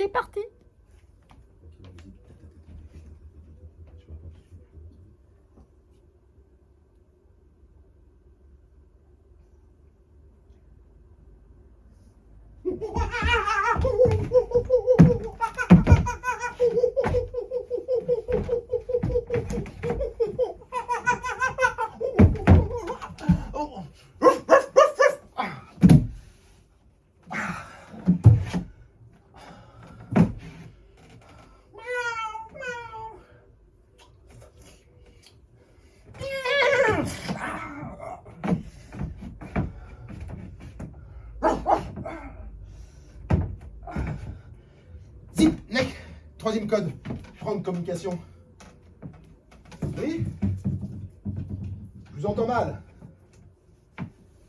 c'est parti. Zip, nec, troisième code, prendre communication. Oui? Je vous entends mal.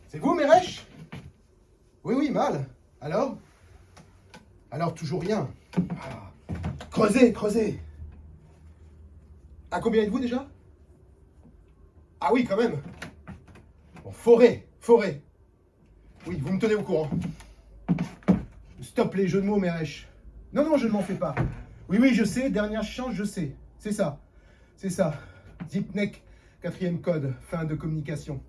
C'est vous, Meresh? Oui, oui, mal. Alors? Alors, toujours rien. Ah. Creusez, creusez. À combien êtes-vous déjà? Ah oui, quand même. Bon, forêt, forêt. Oui, vous me tenez au courant. Stop les jeux de mots, Meresh. Non, non, je ne m'en fais pas. Oui, oui, je sais, dernière chance, je sais. C'est ça. C'est ça. Zipnek, quatrième code, fin de communication.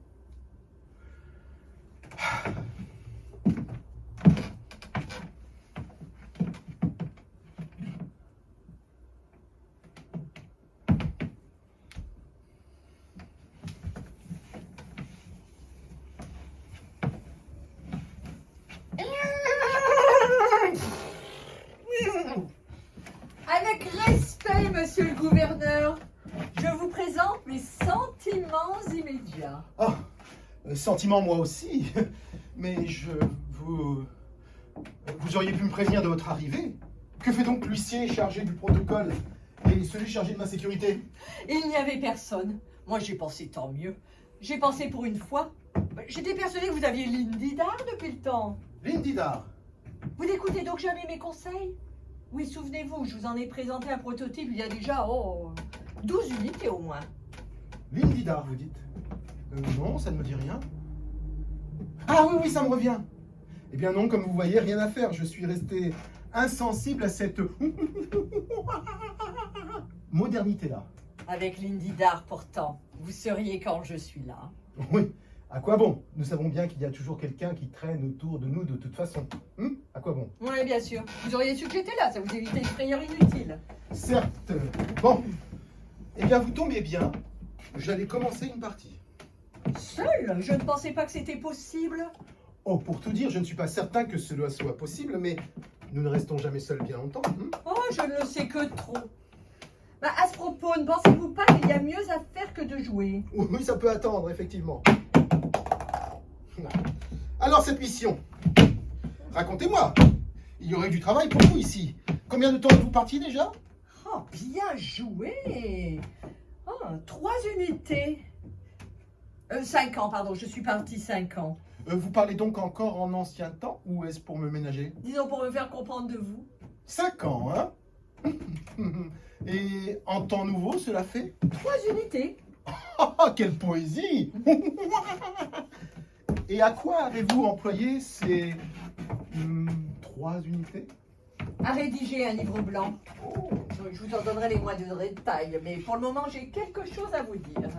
Avec respect, monsieur le gouverneur, je vous présente mes sentiments immédiats. Oh, sentiment moi aussi. Mais vous auriez pu me prévenir de votre arrivée. Que fait donc l'huissier chargé du protocole et celui chargé de ma sécurité? Il n'y avait personne. Moi, j'ai pensé tant mieux. J'ai pensé pour une fois. J'étais persuadée que vous aviez Lindidar depuis le temps. Lindidar. Vous n'écoutez donc jamais mes conseils? Oui, souvenez-vous, je vous en ai présenté un prototype il y a déjà 12 unités au moins. Lindidar, vous dites? Non, ça ne me dit rien. Ah oui, oui, ça me revient. Eh bien non, comme vous voyez, rien à faire. Je suis resté insensible à cette modernité-là. Avec Lindidar, pourtant, vous seriez quand je suis là. Oui, à quoi bon? Nous savons bien qu'il y a toujours quelqu'un qui traîne autour de nous de toute façon. À quoi bon? Oui, bien sûr. Vous auriez su que j'étais là, ça vous évitait une frayeur inutile. Certes. Bon. Eh bien, vous tombez bien. J'allais commencer une partie. Seul? Je ne pensais pas que c'était possible. Oh, pour tout dire, je ne suis pas certain que cela soit possible, mais nous ne restons jamais seuls bien longtemps. Oh, je ne le sais que trop. À ce propos, ne pensez-vous pas qu'il y a mieux à faire que de jouer? Oui, ça peut attendre, effectivement. Alors, cette mission, racontez-moi. Il y aurait du travail pour vous ici. Combien de temps êtes-vous parti déjà? Oh, bien joué. Oh, 3 unités. 5 ans, pardon, je suis partie 5 ans. Vous parlez donc encore en ancien temps ou est-ce pour me ménager? Disons pour me faire comprendre de vous. 5 ans, hein? Et en temps nouveau, cela fait? 3 unités. Oh, quelle poésie! Et à quoi avez-vous employé ces 3 unités? À rédiger un livre blanc. Je vous en donnerai les moindres détails, mais pour le moment, j'ai quelque chose à vous dire.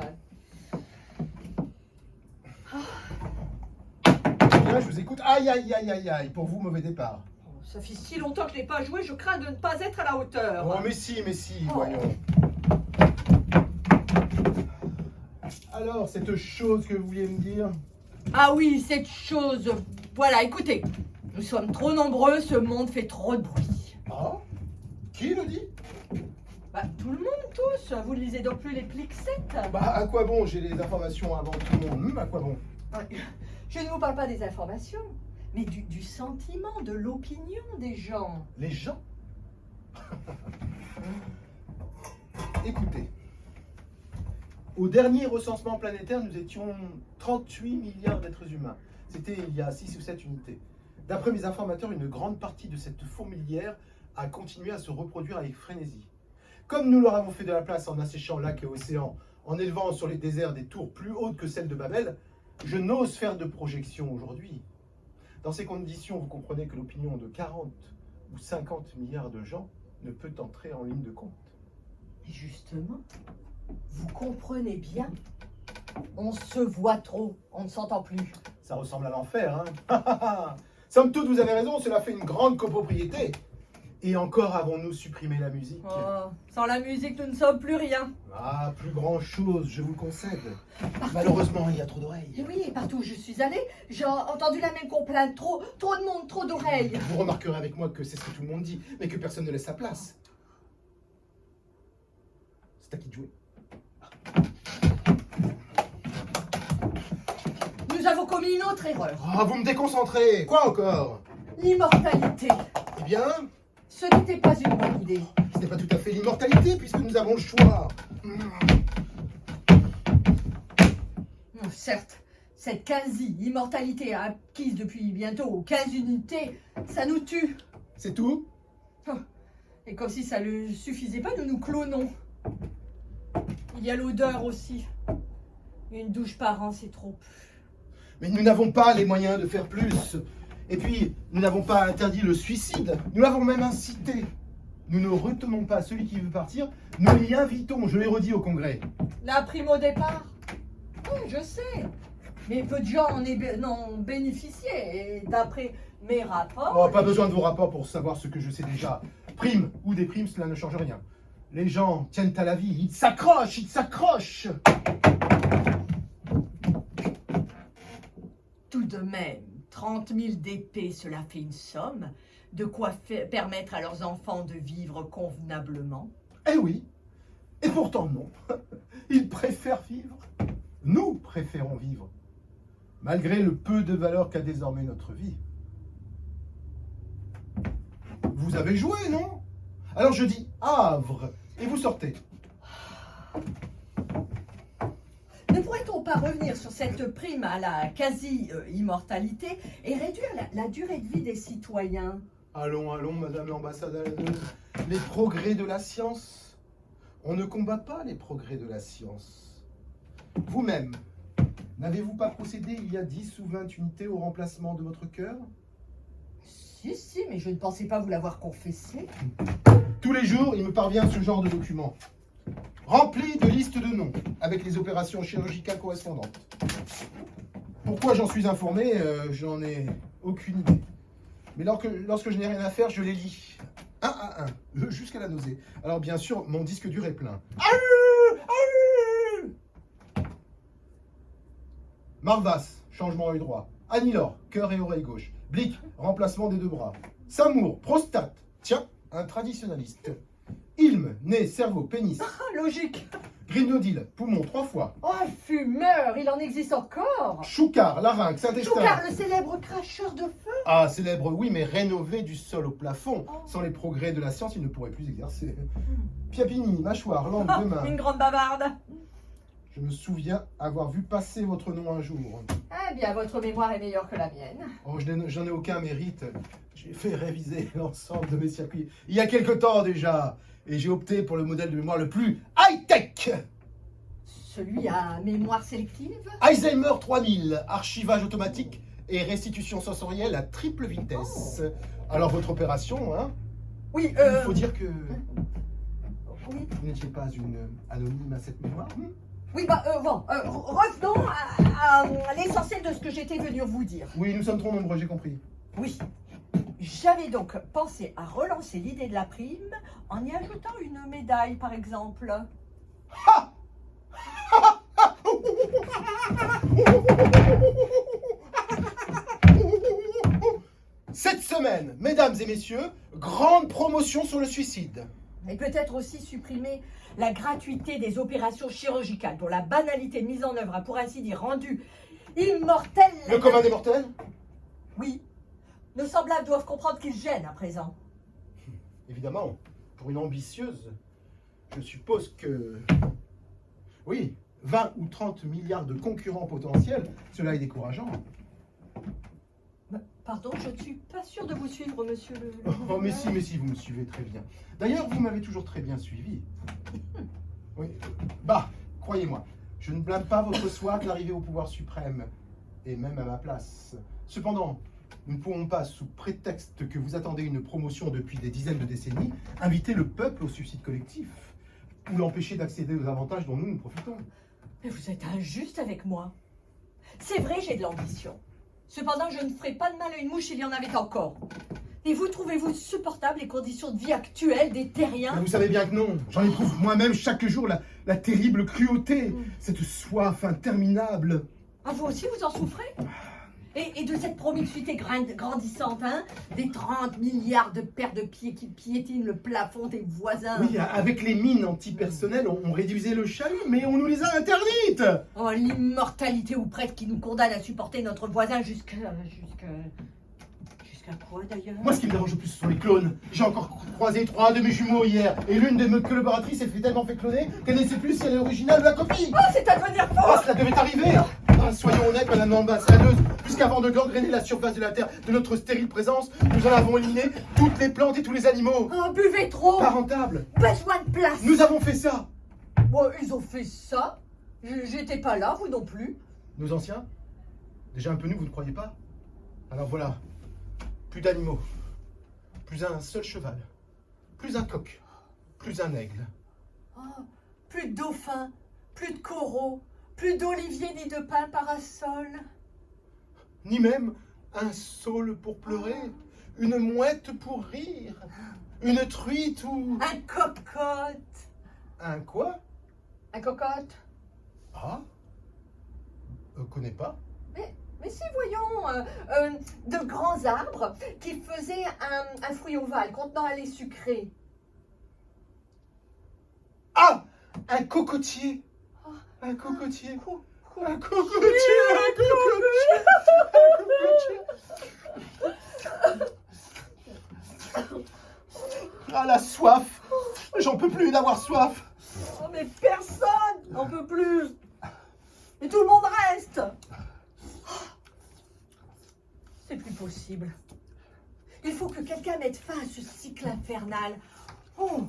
Là, je vous écoute. Aïe, aïe, aïe, aïe, aïe. Pour vous, mauvais départ. Ça fait si longtemps que je n'ai pas joué, je crains de ne pas être à la hauteur. Oh, mais si, voyons. Alors, cette chose que vous vouliez me dire? Ah oui, cette chose. Voilà, écoutez. Nous sommes trop nombreux, ce monde fait trop de bruit. Ah? Qui le dit? Tout le monde, tous. Vous ne lisez donc plus les Plixettes? À quoi bon? J'ai les informations avant tout le monde. À quoi bon? Je ne vous parle pas des informations, mais du sentiment, de l'opinion des gens. Les gens? Écoutez, au dernier recensement planétaire, nous étions 38 milliards d'êtres humains. C'était il y a 6 ou 7 unités. D'après mes informateurs, une grande partie de cette fourmilière a continué à se reproduire avec frénésie. Comme nous leur avons fait de la place en asséchant lacs et océans, en élevant sur les déserts des tours plus hautes que celles de Babel, je n'ose faire de projection aujourd'hui. Dans ces conditions, vous comprenez que l'opinion de 40 où 50 milliards de gens ne peut entrer en ligne de compte. Et justement, vous comprenez bien, on se voit trop, on ne s'entend plus. Ça ressemble à l'enfer, hein. Somme toute, vous avez raison, cela fait une grande copropriété. Et encore avons-nous supprimé la musique. Oh, sans la musique, nous ne sommes plus rien. Ah, plus grand chose, je vous le concède. Malheureusement, il y a trop d'oreilles. Et oui, partout où je suis allée, j'ai entendu la même complainte. Trop de monde, trop d'oreilles. Vous remarquerez avec moi que c'est ce que tout le monde dit, mais que personne ne laisse sa place. C'est à qui de jouer. Nous avons commis une autre erreur. Ah, vous me déconcentrez. Quoi encore? L'immortalité. Eh bien, Ce n'était pas une bonne idée. ce n'est pas tout à fait l'immortalité, puisque nous avons le choix. Certes, cette quasi-immortalité acquise depuis bientôt 15 unités, ça nous tue. C'est tout? Et comme si ça ne suffisait pas, nous nous clonons. Il y a l'odeur aussi. Une douche par an, c'est trop. Mais nous n'avons pas les moyens de faire plus. Et puis, nous n'avons pas interdit le suicide. Nous l'avons même incité. Nous ne retenons pas celui qui veut partir. Nous l'y invitons, je l'ai redit au Congrès. La prime au départ. Oui, je sais. Mais peu de gens en ont bénéficié. Et d'après mes rapports... Oh, pas besoin de vos rapports pour savoir ce que je sais déjà. Prime ou déprime, cela ne change rien. Les gens tiennent à la vie, ils s'accrochent, ils s'accrochent. Tout de même, 30 000 d'épées, cela fait une somme. De quoi permettre à leurs enfants de vivre convenablement. Eh oui, et pourtant non. Ils préfèrent vivre. Nous préférons vivre. Malgré le peu de valeur qu'a désormais notre vie. Vous avez joué, non? Alors je dis Havre, et vous sortez. Ne pourrait-on pas revenir sur cette prime à la quasi-immortalité et réduire la durée de vie des citoyens? Allons, allons, madame l'ambassadeur. Les progrès de la science. On ne combat pas les progrès de la science. Vous-même, n'avez-vous pas procédé il y a 10 ou 20 unités au remplacement de votre cœur? Si, mais je ne pensais pas vous l'avoir confessé. Tous les jours, il me parvient ce genre de document. Rempli de listes de noms, avec les opérations chirurgicales correspondantes. Pourquoi j'en suis informé, j'en ai aucune idée. Mais lorsque je n'ai rien à faire, je les lis. Un à un, jusqu'à la nausée. Alors bien sûr, mon disque dur est plein. Marvas, changement œil droit. Anilor, cœur et oreille gauche. Blick, remplacement des deux bras. Samour, prostate. Tiens, un traditionnaliste. Ilm, nez, cerveau, pénis. Ah, logique. Grindodil, poumon 3 fois. Oh, fumeur, il en existe encore. Choucard, larynx, intestin. Choucard, le célèbre cracheur de feu. Ah, célèbre, oui, mais rénové du sol au plafond. Oh. Sans les progrès de la science, il ne pourrait plus exercer. Piapini, mâchoire, langue, deux mains. Une grande bavarde. Je me souviens avoir vu passer votre nom un jour. Eh bien, votre mémoire est meilleure que la mienne. Oh, j'en ai aucun mérite. J'ai fait réviser l'ensemble de mes circuits il y a quelque temps déjà. Et j'ai opté pour le modèle de mémoire le plus high-tech. Celui à mémoire sélective? Alzheimer 3000, archivage automatique et restitution sensorielle à triple vitesse. Alors votre opération, hein? Oui, Il faut dire que Oui, vous n'étiez pas une anonyme à cette mémoire. oui revenons à l'essentiel de ce que j'étais venue vous dire. Oui, nous sommes trop nombreux, j'ai compris. Oui. J'avais donc pensé à relancer l'idée de la prime en y ajoutant une médaille, par exemple. Cette semaine, mesdames et messieurs, grande promotion sur le suicide. Et peut-être aussi supprimer la gratuité des opérations chirurgicales, dont la banalité mise en œuvre a pour ainsi dire rendu immortel. Le commun des mortels? Oui. Nos semblables doivent comprendre qu'ils gênent à présent. Évidemment, pour une ambitieuse, je suppose que... Oui, 20 ou 30 milliards de concurrents potentiels, cela est décourageant. Pardon, je ne suis pas sûre de vous suivre, monsieur le... Oh, mais si, vous me suivez très bien. D'ailleurs, vous m'avez toujours très bien suivi. Oui. Bah, croyez-moi, je ne blâme pas votre soif d'arriver au pouvoir suprême, et même à ma place. Cependant, Nous ne pouvons pas, sous prétexte que vous attendez une promotion depuis des dizaines de décennies, inviter le peuple au suicide collectif ou l'empêcher d'accéder aux avantages dont nous profitons. Mais vous êtes injuste avec moi. C'est vrai, j'ai de l'ambition. Cependant, je ne ferai pas de mal à une mouche s'il y en avait encore. Et vous trouvez-vous supportable les conditions de vie actuelles des terriens? Mais vous savez bien que non. J'en éprouve moi-même chaque jour la terrible cruauté, cette soif interminable. Ah, vous aussi, vous en souffrez? Et de cette promiscuité grandissante, hein? Des 30 milliards de paires de pieds qui piétinent le plafond des voisins. Oui, avec les mines antipersonnelles, on réduisait le chalut, mais on nous les a interdites. Oh, l'immortalité ou presque qui nous condamne à supporter notre voisin jusqu'à quoi d'ailleurs? Moi, ce qui me dérange le plus, ce sont les clones. J'ai encore croisé 3 de mes jumeaux hier, et l'une de mes collaboratrices s'est tellement fait cloner qu'elle ne sait plus si elle est originale ou la copie. Oh, c'est à devenir faux! Ah, cela devait arriver. Ah, soyons honnêtes, madame l'ambassadreuse, puisqu'avant de gangréner la surface de la Terre de notre stérile présence, nous en avons éliminé toutes les plantes et tous les animaux. Oh, buvez trop! Pas rentable. Besoin de place! Nous avons fait ça. Bon, ils ont fait ça. J'étais pas là, vous non plus. Nos anciens? Déjà un peu nous, vous ne croyez pas? Alors voilà, plus d'animaux, plus un seul cheval, plus un coq, plus un aigle. Oh, plus de dauphins, plus de coraux, plus d'oliviers ni de pins parasols. Ni même un saule pour pleurer, une mouette pour rire, une truite ou... Un cocotte. Un quoi? Un cocotte. Ah? Connais pas? Mais si, voyons, de grands arbres qui faisaient un fruit ovale contenant un lait sucré. Ah! Un cocotier! Un cocotier! Un cocotier! Un cocotier! Ah, la soif! J'en peux plus d'avoir soif! Oh, mais personne n'en peut plus. Et tout le monde reste. C'est plus possible. Il faut que quelqu'un mette fin à ce cycle infernal. Oh,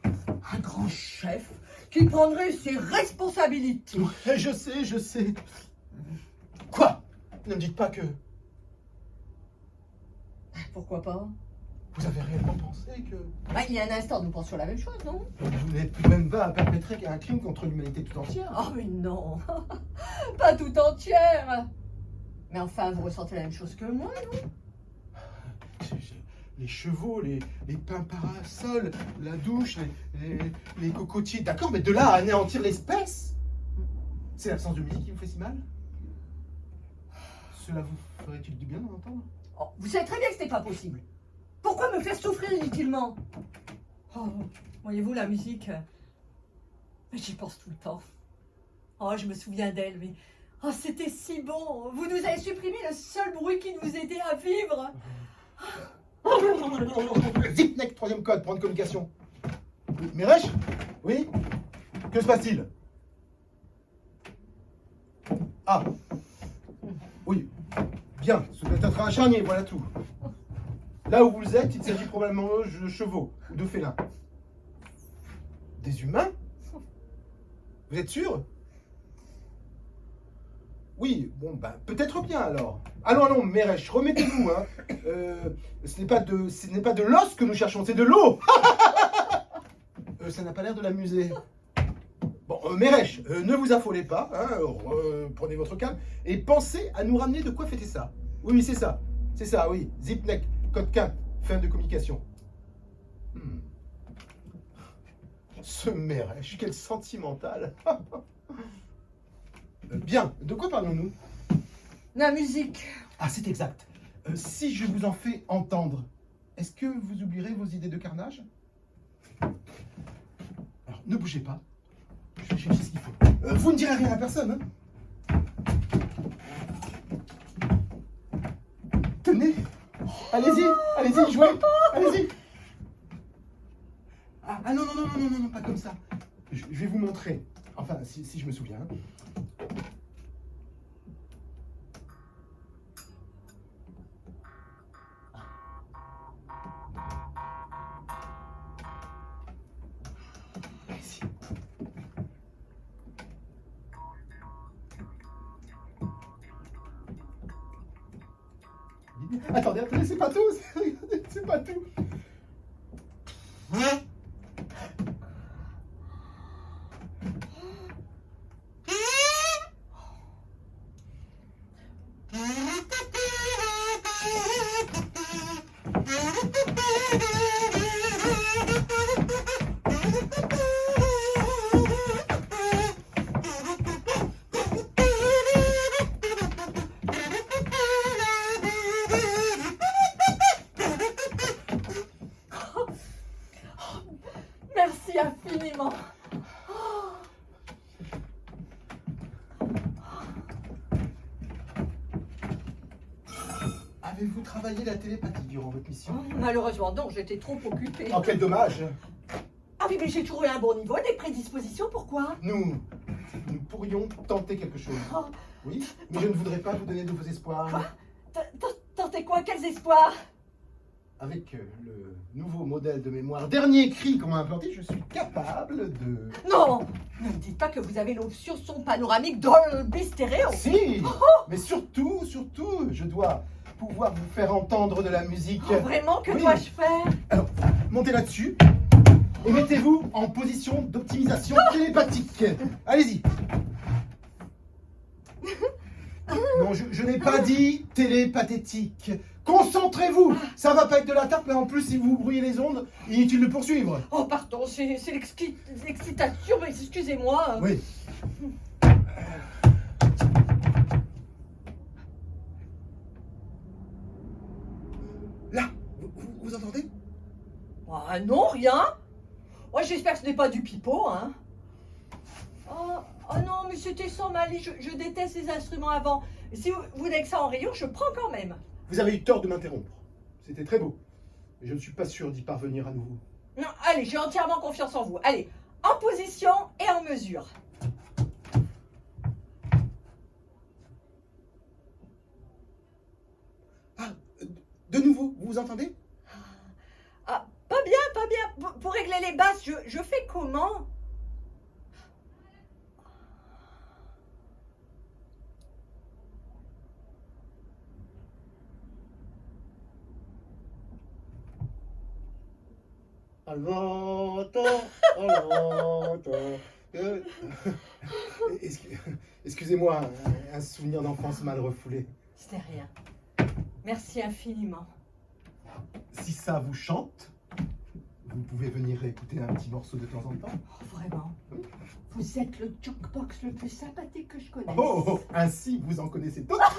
un grand chef qui prendrait ses responsabilités. Je sais. Quoi? Ne me dites pas que... Pourquoi pas? Vous avez réellement pensé que... Bah, il y a un instant, nous pensions la même chose, non? Vous n'êtes même pas à perpétrer un crime contre l'humanité tout entière. Oh, mais non. Pas tout entière. Mais enfin, vous ressentez la même chose que moi, non? Les chevaux, les pins parasols, la douche, les cocotiers. D'accord, mais de là à anéantir l'espèce? C'est l'absence de musique qui vous fait si mal? Cela vous ferait-il du bien d'en entendre? Oh, vous savez très bien que ce n'est pas possible. Pourquoi me faire souffrir inutilement? Oh, voyez-vous, la musique, j'y pense tout le temps. Oh, je me souviens d'elle, mais... Oh, c'était si bon. Vous nous avez supprimé le seul bruit qui nous aidait à vivre. Zipnek, 3e code, prendre communication. Oui, Miresh? Oui? Que se passe-t-il? Ah. Oui. Bien, ce doit être un charnier, voilà tout. Là où vous êtes, il s'agit probablement de chevaux ou de félins. Des humains? Vous êtes sûr? Oui, bon, bah, peut-être bien alors. Allons, Meresh, remettez-vous, hein. Ce n'est pas de l'os que nous cherchons, c'est de l'eau. Ça n'a pas l'air de l'amuser. Bon, Meresh, ne vous affolez pas, hein, prenez votre calme, et pensez à nous ramener de quoi fêter ça. Oui, c'est ça, oui. Zipnek, code 4, fin de communication. Ce Meresh, quel sentimental. Bien, de quoi parlons-nous? La musique. Ah, c'est exact. Si je vous en fais entendre, est-ce que vous oublierez vos idées de carnage? Alors, ne bougez pas. Je vais chercher ce qu'il faut. Vous ne direz rien à personne, hein? Tenez. Allez-y, jouez. Allez-y. Ah non, pas comme ça. Je vais vous montrer. Enfin, si je me souviens. Attendez, c'est pas tout. C'est pas tout. Merci infiniment. Avez-vous travaillé la télépathie durant votre mission? Malheureusement, non, j'étais trop occupée. Oh, quel dommage. Ah oui, mais j'ai toujours eu un bon niveau, des prédispositions, pourquoi? Nous pourrions tenter quelque chose. Oh, Oui, mais je ne voudrais pas vous donner de vos espoirs. Quoi? Tentez quoi? Quels espoirs? Avec le nouveau modèle de mémoire dernier cri qu'on m'a implanté, je suis capable de... Non! Ne me dites pas que vous avez l'option son panoramique Dolby Stereo. Si, mais surtout, je dois pouvoir vous faire entendre de la musique. Oh, vraiment? Que Oui. dois-je faire? Alors, montez là-dessus et mettez-vous en position d'optimisation télépathique. Allez-y. Non, je n'ai pas dit télépathétique. Concentrez-vous. Ça va pas être de la tarte, mais en plus, si vous brouillez les ondes, inutile de poursuivre. Oh, pardon, c'est l'excitation, mais excusez-moi. Oui. Là, vous entendez? Ah non, rien. Ouais, j'espère que ce n'est pas du pipeau, hein. Oh non, mais c'était sans malice, je déteste les instruments avant. Si vous n'avez que ça en rayon, je prends quand même. Vous avez eu tort de m'interrompre. C'était très beau. Mais je ne suis pas sûr d'y parvenir à nouveau. Non, allez, j'ai entièrement confiance en vous. Allez, en position et en mesure. Ah, de nouveau, vous vous entendez? Ah, pas bien, pas bien. Pour régler les basses, je fais comment? Excusez-moi, un souvenir d'enfance mal refoulé. C'était rien. Merci infiniment. Si ça vous chante, vous pouvez venir écouter un petit morceau de temps en temps. Oh, vraiment. Vous êtes le jukebox le plus sympathique que je connaisse. Oh, ainsi vous en connaissez d'autres.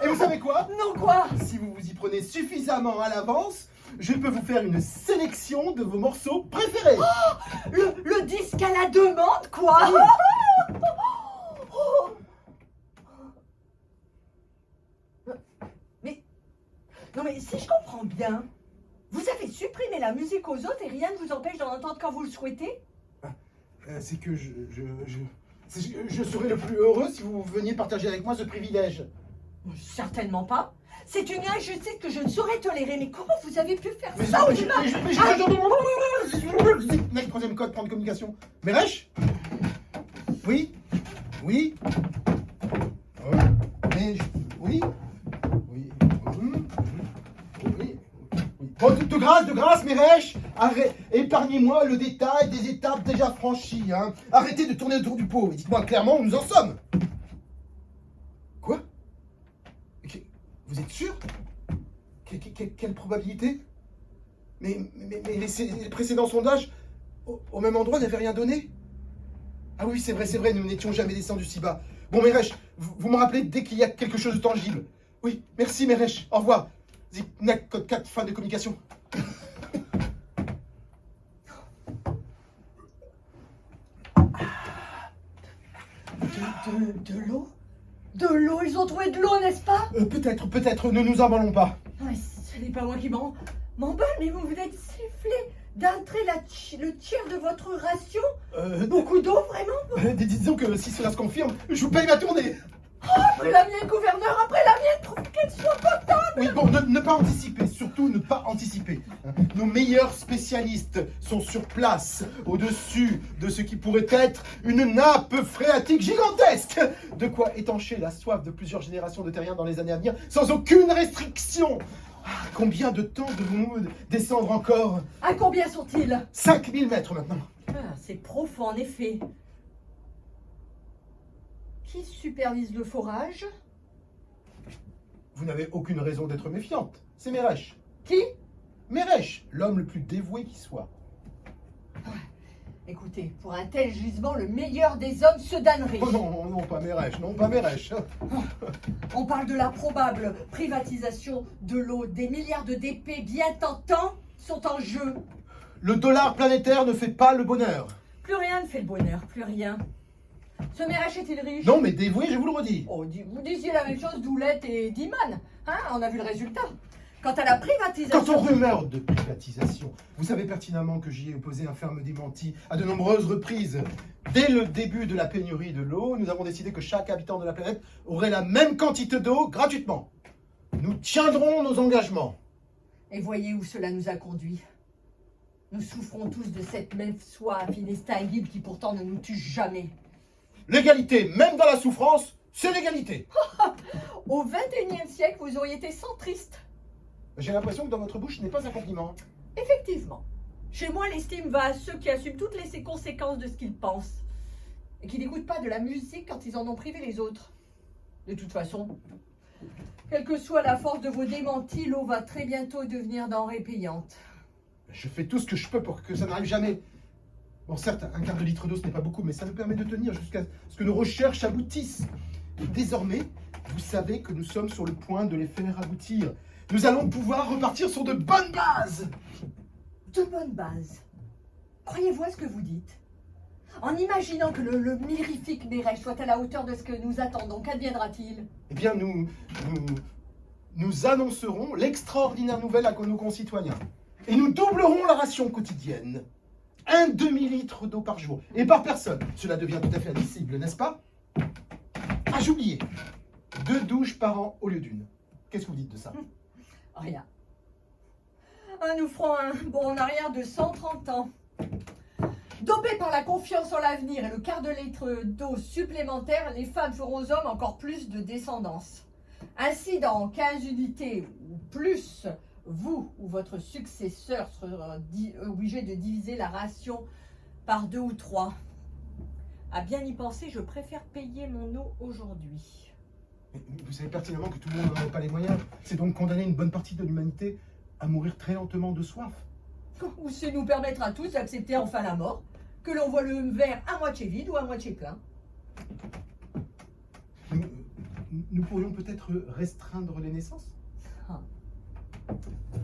Et vous savez quoi? Non, quoi? Si vous vous y prenez suffisamment à l'avance, je peux vous faire une sélection de vos morceaux préférés. Oh, le disque à la demande, quoi? Oh. Mais, non mais si je comprends bien, vous avez supprimé la musique aux autres et rien ne vous empêche d'en entendre quand vous le souhaitez? C'est que je serais le plus heureux si vous veniez partager avec moi ce privilège. Certainement pas. C'est une injustice que je ne saurais tolérer. Mais comment vous avez pu faire Mais ça? Mec, troisième code, point de communication. Meresh? Oui? Oui? Oui? Oui? Oui? Oui? Bon, de grâce, Meresh, épargnez-moi le détail des étapes déjà franchies. Hein. Arrêtez de tourner autour du pot et dites-moi clairement où nous en sommes. Quoi? Vous êtes sûr? Quelle probabilité? Mais les précédents sondages, au même endroit, n'avaient rien donné? Ah oui, c'est vrai, nous n'étions jamais descendus si bas. Bon, Meresh, vous me rappelez dès qu'il y a quelque chose de tangible. Oui, merci, Meresh, au revoir. Zip, code 4, fin de communication. De l'eau? De l'eau? Ils ont trouvé de l'eau, n'est-ce pas? Peut-être, ne nous emballons pas. Ouais, ce n'est pas moi qui m'emballe, mais vous êtes sifflé d'un trait le tiers de votre ration? Beaucoup d'eau, vraiment? Disons que si cela se confirme, je vous paye ma tournée. Après la mienne, gouverneur, après la mienne, peut-être qu'elle soit potable. Oui, bon, ne pas anticiper, surtout ne pas anticiper. Nos meilleurs spécialistes sont sur place, au-dessus de ce qui pourrait être une nappe phréatique gigantesque. De quoi étancher la soif de plusieurs générations de terriens dans les années à venir, sans aucune restriction. Ah, combien de temps devons-nous descendre encore? À combien sont-ils? 5000 mètres maintenant. Ah, c'est profond en effet. Qui supervise le forage? Vous n'avez aucune raison d'être méfiante. C'est Meresh. Qui? Meresh, l'homme le plus dévoué qui soit. Écoutez, pour un tel gisement, le meilleur des hommes se damnerait. Oh non, non, pas Meresh, non, pas Meresh. On parle de la probable privatisation de l'eau. Des milliards de DP bien tentants sont en jeu. Le dollar planétaire ne fait pas le bonheur. Plus rien ne fait le bonheur, plus rien. Ce Meresh est-il riche? Non, mais dévoué, je vous le redis. Oh, vous disiez la même chose d'Oulette et d'Iman. Hein, on a vu le résultat. Quant à la privatisation... Quand on rumeur de privatisation, vous savez pertinemment que j'y ai opposé un ferme démenti à de nombreuses reprises. Dès le début de la pénurie de l'eau, nous avons décidé que chaque habitant de la planète aurait la même quantité d'eau gratuitement. Nous tiendrons nos engagements. Et voyez où cela nous a conduits. Nous souffrons tous de cette même soif inextinguible qui pourtant ne nous tue jamais. L'égalité, même dans la souffrance, c'est l'égalité. Au XXIe siècle, vous auriez été centriste. J'ai l'impression que dans votre bouche, ce n'est pas un compliment. Effectivement. Chez moi, l'estime va à ceux qui assument toutes les conséquences de ce qu'ils pensent. Et qui n'écoutent pas de la musique quand ils en ont privé les autres. De toute façon, quelle que soit la force de vos démentis, l'eau va très bientôt devenir denrée payante. Je fais tout ce que je peux pour que ça n'arrive jamais. Bon, certes, un quart de litre d'eau, ce n'est pas beaucoup, mais ça nous permet de tenir jusqu'à ce que nos recherches aboutissent. Et désormais, vous savez que nous sommes sur le point de les faire aboutir. Nous allons pouvoir repartir sur de bonnes bases. De bonnes bases. Croyez-vous à ce que vous dites? En imaginant que le mirifique Meresh soit à la hauteur de ce que nous attendons, qu'adviendra-t-il? Eh bien, nous annoncerons l'extraordinaire nouvelle à nos concitoyens. Et nous doublerons la ration quotidienne. Un demi-litre d'eau par jour. Et par personne. Cela devient tout à fait admissible, n'est-ce pas? Ah, j'ai oublié. 2 douches par an au lieu d'une. Qu'est-ce que vous dites de ça? Rien. Ah, nous ferons un bond en arrière de 130 ans. Dopés par la confiance en l'avenir et le quart de litre d'eau supplémentaire, les femmes feront aux hommes encore plus de descendance. Ainsi, dans 15 unités ou plus, vous ou votre successeur sera obligé de diviser la ration par 2 ou 3. À bien y penser, je préfère payer mon eau aujourd'hui. Mais vous savez pertinemment que tout le monde n'en a pas les moyens. C'est donc condamner une bonne partie de l'humanité à mourir très lentement de soif. Ou c'est nous permettre à tous d'accepter enfin la mort, que l'on voit le verre à moitié vide ou à moitié plein. Nous pourrions peut-être restreindre les naissances?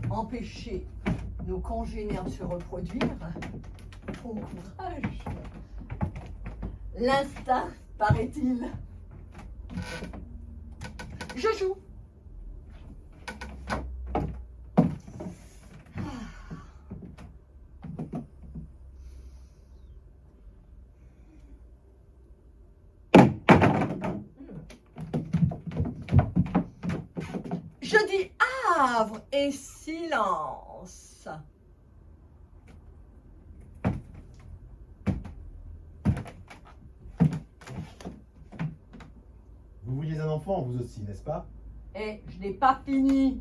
Empêcher nos congénères de se reproduire? Bon courage. L'instinct, paraît-il. Je joue. Je dis havre et silence. Vous vouliez un enfant, vous aussi, n'est-ce pas? Et je n'ai pas fini.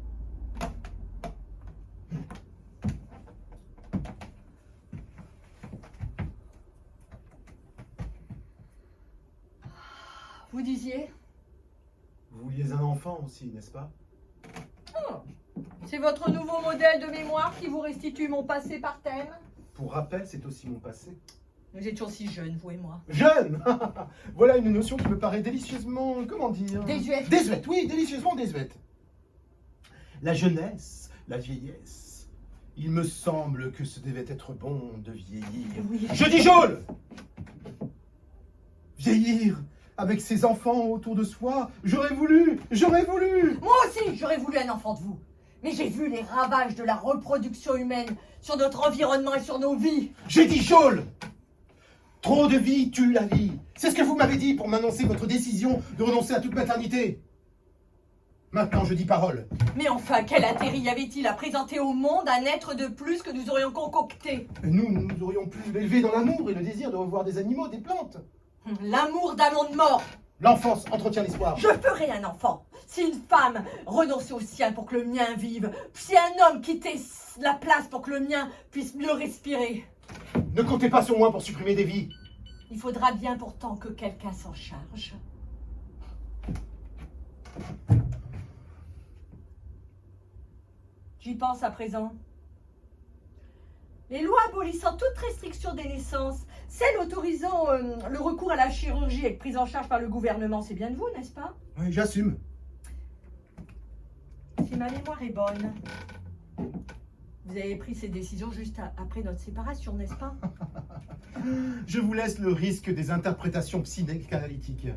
Vous disiez? Vous vouliez un enfant aussi, n'est-ce pas? C'est votre nouveau modèle de mémoire qui vous restitue mon passé par thème? Pour rappel, c'est aussi mon passé. Nous étions si jeunes, vous et moi. Jeune. Voilà une notion qui me paraît délicieusement, comment dire? Désuète. Désuète, oui, délicieusement désuète. La jeunesse, la vieillesse. Il me semble que ce devait être bon de vieillir. Oui. Je dis Jôle! Vieillir avec ses enfants autour de soi, j'aurais voulu! Moi aussi, j'aurais voulu un enfant de vous. Mais j'ai vu les ravages de la reproduction humaine sur notre environnement et sur nos vies. J'ai dit Jôle! Trop de vie tue la vie. C'est ce que vous m'avez dit pour m'annoncer votre décision de renoncer à toute maternité. Maintenant, je dis parole. Mais enfin, quel intérêt y avait-il à présenter au monde un être de plus que nous aurions concocté? Nous aurions pu l'élever dans l'amour et le désir de revoir des animaux, des plantes. L'amour d'un monde mort. L'enfance entretient l'espoir. Je ferai un enfant. Si une femme renonçait au sien pour que le mien vive, si un homme quittait la place pour que le mien puisse mieux respirer. Ne comptez pas sur moi pour supprimer des vies. Il faudra bien pourtant que quelqu'un s'en charge. J'y pense à présent. Les lois abolissant toute restriction des naissances, celles autorisant le recours à la chirurgie et prise en charge par le gouvernement, c'est bien de vous, n'est-ce pas? Oui, j'assume. Si ma mémoire est bonne, vous avez pris ces décisions juste après notre séparation, n'est-ce pas? Je vous laisse le risque des interprétations psychanalytiques.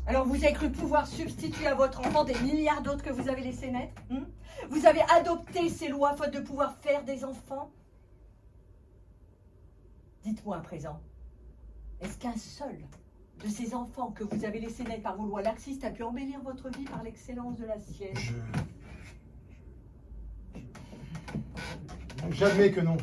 Alors vous avez cru pouvoir substituer à votre enfant des milliards d'autres que vous avez laissés naître? Vous avez adopté ces lois faute de pouvoir faire des enfants? Dites-moi à présent, est-ce qu'un seul de ces enfants que vous avez laissés naître par vos lois laxistes a pu embellir votre vie par l'excellence de la sienne? J'admets que non.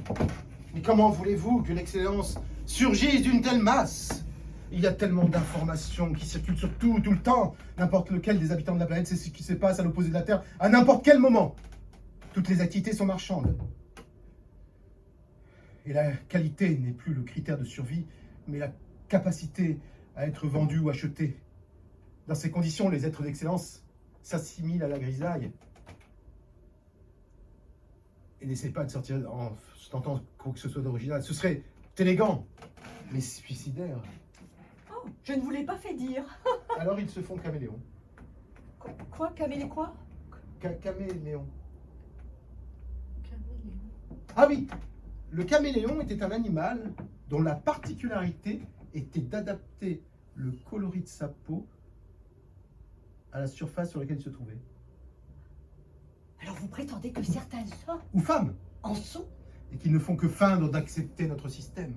Mais comment voulez-vous que l'excellence surgisse d'une telle masse? Il y a tellement d'informations qui circulent sur tout le temps. N'importe lequel des habitants de la planète sait ce qui se passe à l'opposé de la Terre à n'importe quel moment. Toutes les activités sont marchandes. Et la qualité n'est plus le critère de survie, mais la capacité à être vendu ou acheté. Dans ces conditions, les êtres d'excellence s'assimilent à la grisaille. Et n'essaie pas de sortir en tentant quoi que ce soit d'original. Ce serait élégant, mais suicidaire. Oh, je ne vous l'ai pas fait dire. Alors ils se font caméléons. Quoi, caméléon quoi? Caméléon. Caméléon. Ah oui, le caméléon était un animal dont la particularité était d'adapter le coloris de sa peau à la surface sur laquelle il se trouvait. Alors vous prétendez que certains hommes Ou femmes, en sont, et qui ne font que feindre d'accepter notre système.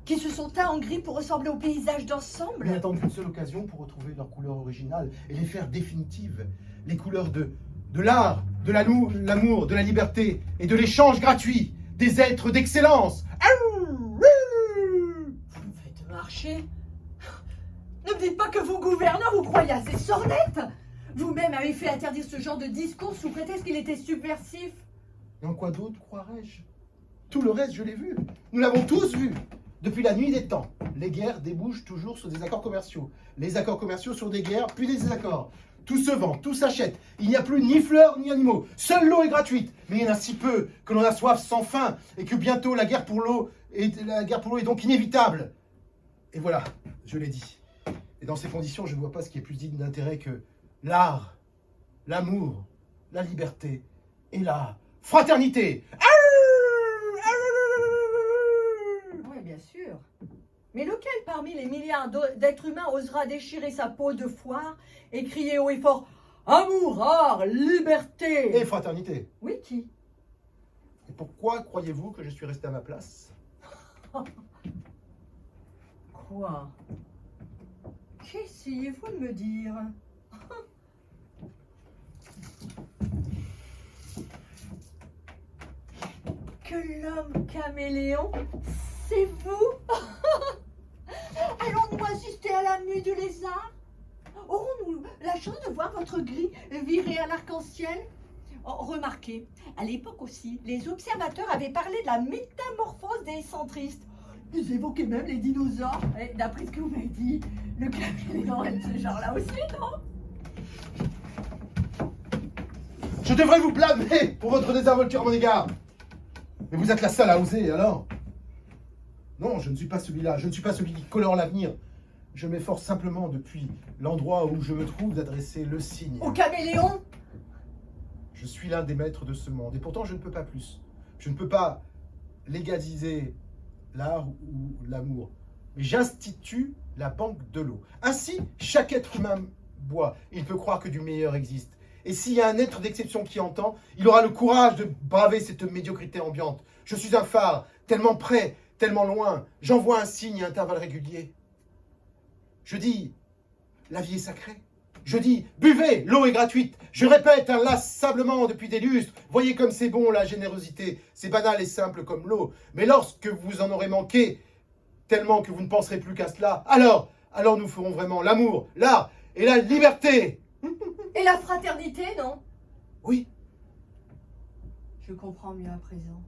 qui se sont teints en gris pour ressembler au paysage Mais d'ensemble? attendent qu'une seule occasion pour retrouver leur couleur originale et les faire définitives. Les couleurs de l'art, de l'amour, de la liberté et de l'échange gratuit. Des êtres d'excellence. Vous me faites marcher. Ne me dites pas que vous, gouverneur, vous croyez à ces sornettes. Vous-même avez fait interdire ce genre de discours sous prétexte qu'il était subversif. Et en quoi d'autre croirais-je? Tout le reste, je l'ai vu. Nous l'avons tous vu. Depuis la nuit des temps, les guerres débouchent toujours sur des accords commerciaux. Les accords commerciaux sur des guerres, puis des désaccords. Tout se vend, tout s'achète. Il n'y a plus ni fleurs ni animaux. Seule l'eau est gratuite. Mais il y en a si peu que l'on a soif sans fin et que bientôt la guerre pour l'eau est donc inévitable. Et voilà, je l'ai dit. Et dans ces conditions, je ne vois pas ce qui est plus digne d'intérêt que l'art, l'amour, la liberté et la fraternité. Oui, bien sûr. Mais lequel parmi les milliards d'êtres humains osera déchirer sa peau de foire et crier haut et fort « Amour, art, liberté » Et fraternité. Oui, qui? Et pourquoi croyez-vous que je suis resté à ma place? Quoi? Qu'essayez-vous de me dire? Que l'homme caméléon, c'est vous? Allons-nous assister à la nuit du lézard? Aurons-nous la chance de voir votre gris virer à l'arc-en-ciel? Oh, remarquez, à l'époque aussi, les observateurs avaient parlé de la métamorphose des centristes. Ils évoquaient même les dinosaures. Et d'après ce que vous m'avez dit, le caméléon est de ce genre-là aussi, non? Je devrais vous blâmer pour votre désinvolture à mon égard. Mais vous êtes la seule à oser, alors? Non, je ne suis pas celui-là. Je ne suis pas celui qui colore l'avenir. Je m'efforce simplement, depuis l'endroit où je me trouve, d'adresser le signe. Au caméléon? Je suis l'un des maîtres de ce monde. Et pourtant, je ne peux pas plus. Je ne peux pas légaliser l'art ou l'amour. Mais j'institue la banque de l'eau. Ainsi, chaque être humain boit. Il peut croire que du meilleur existe. Et s'il y a un être d'exception qui entend, il aura le courage de braver cette médiocrité ambiante. Je suis un phare, tellement près, tellement loin. J'envoie un signe à intervalles réguliers. Je dis, la vie est sacrée. Je dis, buvez, l'eau est gratuite. Je répète inlassablement depuis des lustres. Voyez comme c'est bon la générosité. C'est banal et simple comme l'eau. Mais lorsque vous en aurez manqué, tellement que vous ne penserez plus qu'à cela, alors nous ferons vraiment l'amour, l'art et la liberté. Et la fraternité, non? Oui, Je comprends mieux à présent.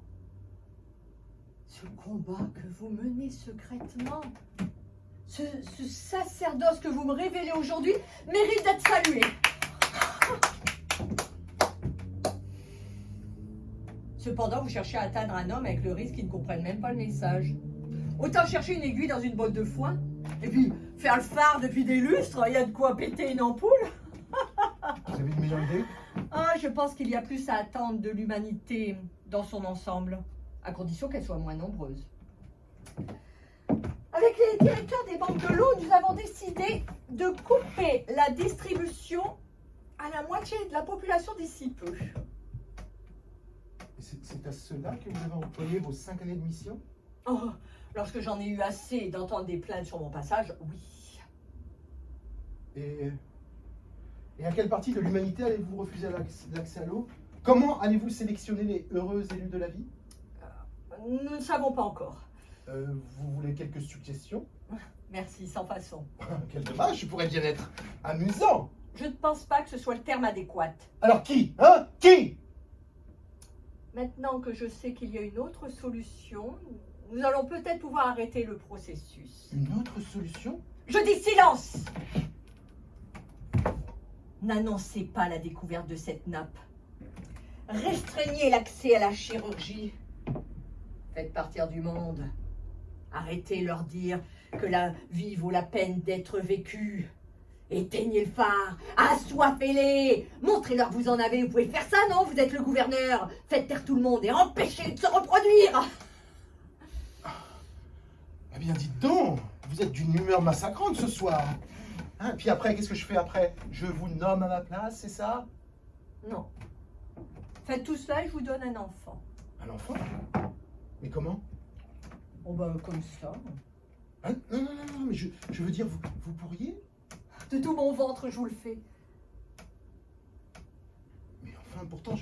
Ce combat que vous menez secrètement, ce sacerdoce que vous me révélez aujourd'hui, mérite d'être salué. Cependant, vous cherchez à atteindre un homme avec le risque qu'il ne comprenne même pas le message. Autant chercher une aiguille dans une botte de foin, et puis faire le phare depuis des lustres, il y a de quoi péter une ampoule. vous avez une meilleure idée? Ah, je pense qu'il y a plus à attendre de l'humanité dans son ensemble, à condition qu'elle soit moins nombreuse. Avec les directeurs des banques de l'eau, nous avons décidé de couper la distribution à la moitié de la population d'ici peu. C'est à cela que vous avez employé vos 5 années de mission? Oh, lorsque j'en ai eu assez d'entendre des plaintes sur mon passage, oui. Et à quelle partie de l'humanité allez-vous refuser l'accès à l'eau? Comment allez-vous sélectionner les heureux élus de la vie? Nous ne savons pas encore. Vous voulez quelques suggestions? Merci, sans façon. Quel dommage, je pourrais bien être amusant. Je ne pense pas que ce soit le terme adéquat. Alors qui? Hein? Qui? Maintenant que je sais qu'il y a une autre solution, nous allons peut-être pouvoir arrêter le processus. Une autre solution? Je dis silence! N'annoncez pas la découverte de cette nappe. Restreignez l'accès à la chirurgie. Faites partir du monde. Arrêtez de leur dire que la vie vaut la peine d'être vécue. Éteignez le phare, assoiffez-les, montrez-leur que vous en avez. Vous pouvez faire ça, non? Vous êtes le gouverneur. Faites taire tout le monde et empêchez-les de se reproduire. Eh bien, dites donc, vous êtes d'une humeur massacrante ce soir. Hein, puis après, qu'est-ce que je fais après? Je vous nomme à ma place, c'est ça? Non. Faites tout cela et je vous donne un enfant. Un enfant? Mais comment? Oh ben, comme ça. Hein? Non, mais je veux dire, vous pourriez? De tout mon ventre, je vous le fais. Mais enfin, pourtant,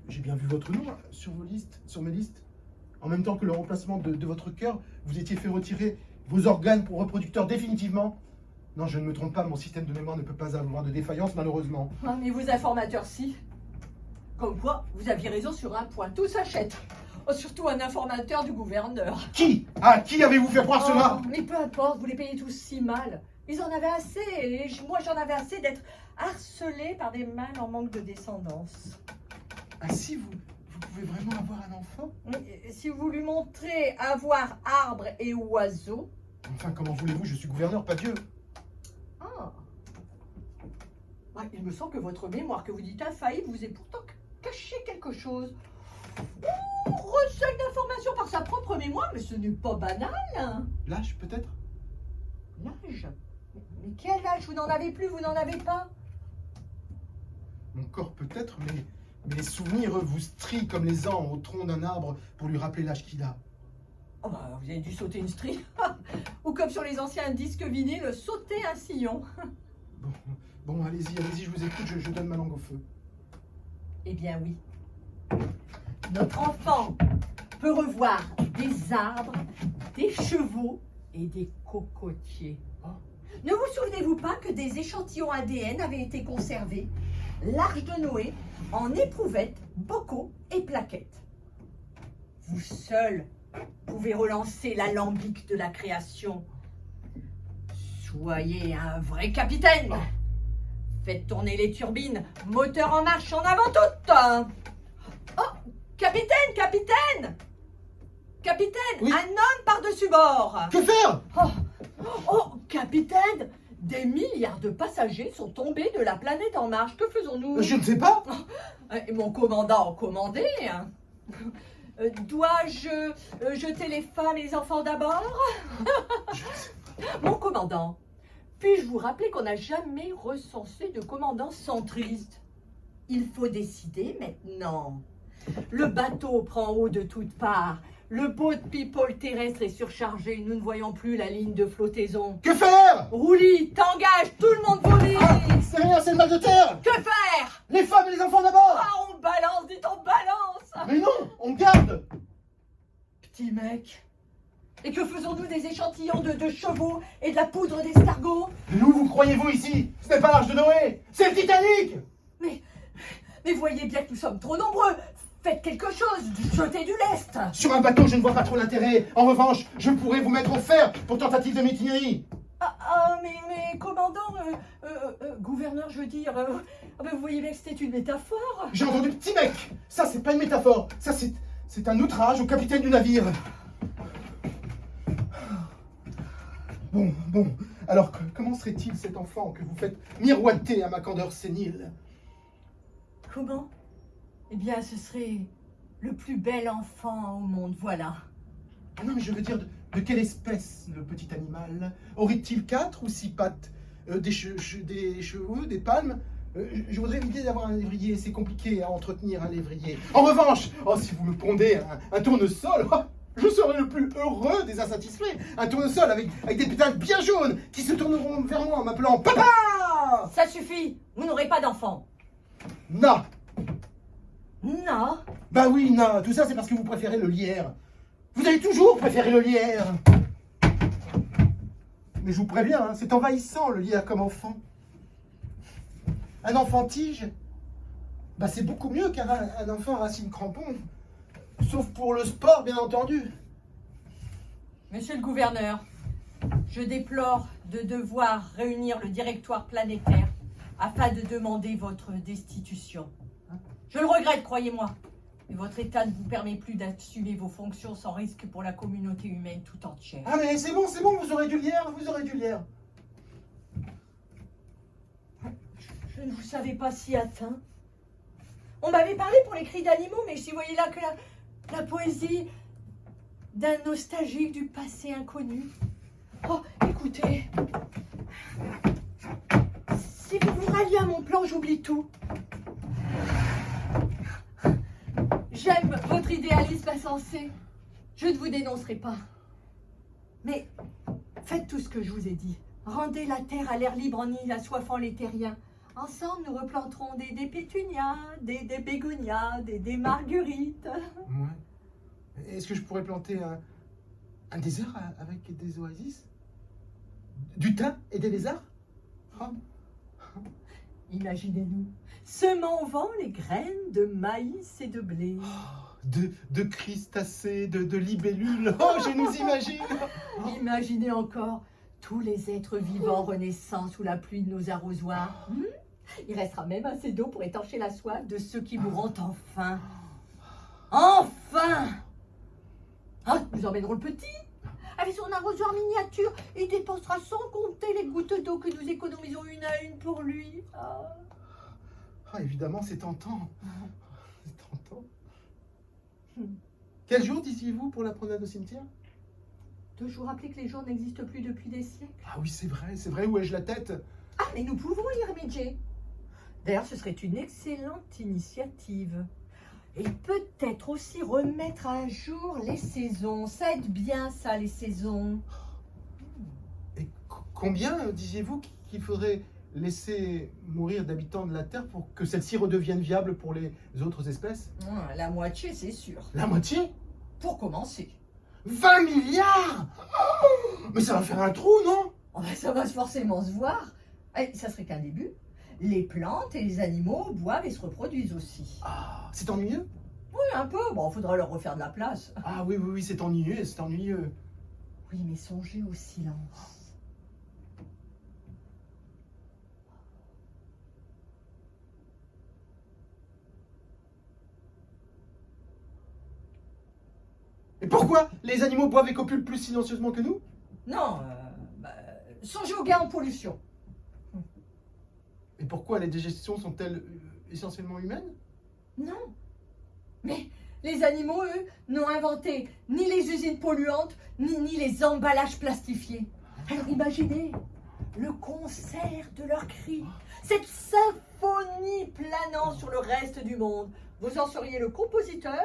j'ai bien vu votre nom sur vos listes, sur mes listes. En même temps que le remplacement de votre cœur, vous étiez fait retirer vos organes pour reproducteurs définitivement. Non, je ne me trompe pas, mon système de mémoire ne peut pas avoir de défaillance, malheureusement. Ah, mais vous informateurs, si. Comme quoi, vous aviez raison sur un point. Tout s'achète. Oh, surtout un informateur du gouverneur. Qui? Ah, qui avez-vous fait croire cela? Mais peu importe, vous les payez tous si mal. Ils en avaient assez, et moi j'en avais assez d'être harcelé par des mâles en manque de descendance. Ah si, vous pouvez vraiment avoir un enfant? Si vous lui montrez avoir arbre et oiseau... Enfin, comment voulez-vous? Je suis gouverneur, pas Dieu. Ah. Ouais, il me semble que votre mémoire, que vous dites infaillible, vous est pourtant caché quelque chose. Recel d'informations par sa propre mémoire, mais ce n'est pas banal. Hein. L'âge, peut-être? L'âge? Mais quel âge? Vous n'en avez plus, vous n'en avez pas? Mon corps, peut-être, mais les souvenirs, eux, vous strient comme les ans au tronc d'un arbre pour lui rappeler l'âge qu'il a. Oh bah, vous avez dû sauter une strie. Ou comme sur les anciens disques vinyles, sauter un sillon. Bon, allez-y, je vous écoute, je donne ma langue au feu. Eh bien oui. Notre enfant peut revoir des arbres, des chevaux et des cocotiers. Oh. Ne vous souvenez-vous pas que des échantillons ADN avaient été conservés, l'Arche de Noé, en éprouvettes, bocaux et plaquettes? Vous seul pouvez relancer l'alambic de la création. Soyez un vrai capitaine. Faites tourner les turbines, moteur en marche, en avant toutes. Oh, capitaine, capitaine! Capitaine, Oui. un homme par-dessus bord. Que faire? Oh, capitaine, des milliards de passagers sont tombés de la planète en marche. Que faisons-nous? Je ne sais pas. Mon commandant a commandé. Dois-je jeter les femmes et les enfants d'abord? Mon commandant, puis-je vous rappeler qu'on n'a jamais recensé de commandant centriste? Il faut décider maintenant. Le bateau prend eau de toutes parts. Le boat people terrestre est surchargé. Nous ne voyons plus la ligne de flottaison. Que faire? Roulis, t'engages, tout le monde vomit. C'est rien, c'est le mal de terre. Que faire? Les femmes et les enfants d'abord. Ah, on balance, dites on balance. Mais non, on garde. Petit mec. Et que faisons-nous des échantillons de chevaux et de la poudre d'escargot? Mais où vous croyez-vous ici? Ce n'est pas l'Arche de Noé, c'est le Titanic. Mais voyez bien que nous sommes trop nombreux. Faites quelque chose, jetez du lest. Sur un bateau, je ne vois pas trop l'intérêt. En revanche, je pourrais vous mettre au fer pour tentative de mutinerie. Mais commandant, gouverneur, je veux dire, vous voyez bien que c'était une métaphore. J'ai entendu petit mec. Ça, c'est pas une métaphore. Ça, c'est un outrage au capitaine du navire. Bon. Alors, comment serait-il cet enfant que vous faites miroiter à ma candeur sénile? Comment? Eh bien, ce serait le plus bel enfant au monde, voilà. Ah non, mais je veux dire, de quelle espèce, le petit animal? Aurait-il 4 ou 6 pattes? Des cheveux, des palmes? Je voudrais éviter d'avoir un lévrier, c'est compliqué à entretenir un lévrier. En revanche, si vous me pondez un tournesol, je serai le plus heureux des insatisfaits. Un tournesol avec des pétales bien jaunes qui se tourneront vers moi en m'appelant Papa! Ça suffit, vous n'aurez pas d'enfant. Na! Non. Bah oui, Na, tout ça c'est parce que vous préférez le lierre. Vous avez toujours préféré le lierre. Mais je vous préviens, hein, c'est envahissant le lierre comme enfant. Un enfant tige, bah c'est beaucoup mieux qu'un enfant racine crampon. Sauf pour le sport, bien entendu. Monsieur le gouverneur, je déplore de devoir réunir le directoire planétaire afin de demander votre destitution. Je le regrette, croyez-moi. Mais votre état ne vous permet plus d'assumer vos fonctions sans risque pour la communauté humaine tout entière. Ah mais c'est bon, vous aurez du lierre, vous aurez du lierre. Je ne vous savais pas si atteint. On m'avait parlé pour les cris d'animaux, mais si vous voyez là que la poésie d'un nostalgique du passé inconnu. Oh, écoutez. Si vous vous ralliez à mon plan, j'oublie tout. J'aime votre idéalisme insensé. Je ne vous dénoncerai pas. Mais faites tout ce que je vous ai dit. Rendez la terre à l'air libre en y assoiffant les terriens. Ensemble, nous replanterons des pétunias, des bégonias, des marguerites. Ouais. Est-ce que je pourrais planter un désert avec des oasis? Du thym et des lézards? Imaginez-nous, semant au vent les graines de maïs et de blé. De crustacés, de libellules. Oh, je nous imagine. Imaginez encore tous les êtres vivants renaissant sous la pluie de nos arrosoirs. Il restera même assez d'eau pour étancher la soif de ceux qui mourront enfin. Enfin! Nous emmènerons le petit. Avec son arrosoir miniature, il dépensera sans compter les gouttes d'eau que nous économisons une à une pour lui. Évidemment, c'est tentant. C'est tentant. Quel jour disiez-vous pour la promenade au cimetière? 2 jours, rappelez que les jours n'existent plus depuis des siècles. Ah oui, c'est vrai, où ai-je la tête? Mais nous pouvons y remédier. D'ailleurs, ce serait une excellente initiative. Et peut-être aussi remettre à jour les saisons. Ça aide bien, ça, les saisons. Et combien, disiez-vous, qu'il faudrait laisser mourir d'habitants de la Terre pour que celle-ci redevienne viable pour les autres espèces? La moitié, c'est sûr. La moitié? Pour commencer. 20 milliards! Mais ça va faire un trou, non? Ça va forcément se voir. Ça serait qu'un début. Les plantes et les animaux boivent et se reproduisent aussi. C'est ennuyeux? Oui, un peu. Faudra leur refaire de la place. Oui, c'est ennuyeux. Oui, mais songez au silence. Et pourquoi les animaux boivent et copulent plus silencieusement que nous? Non, songez aux gains en pollution. Et pourquoi les digestions sont-elles essentiellement humaines? Non. Mais les animaux, eux, n'ont inventé ni les usines polluantes, ni les emballages plastifiés. Alors imaginez le concert de leurs cris, cette symphonie planant sur le reste du monde. Vous en seriez le compositeur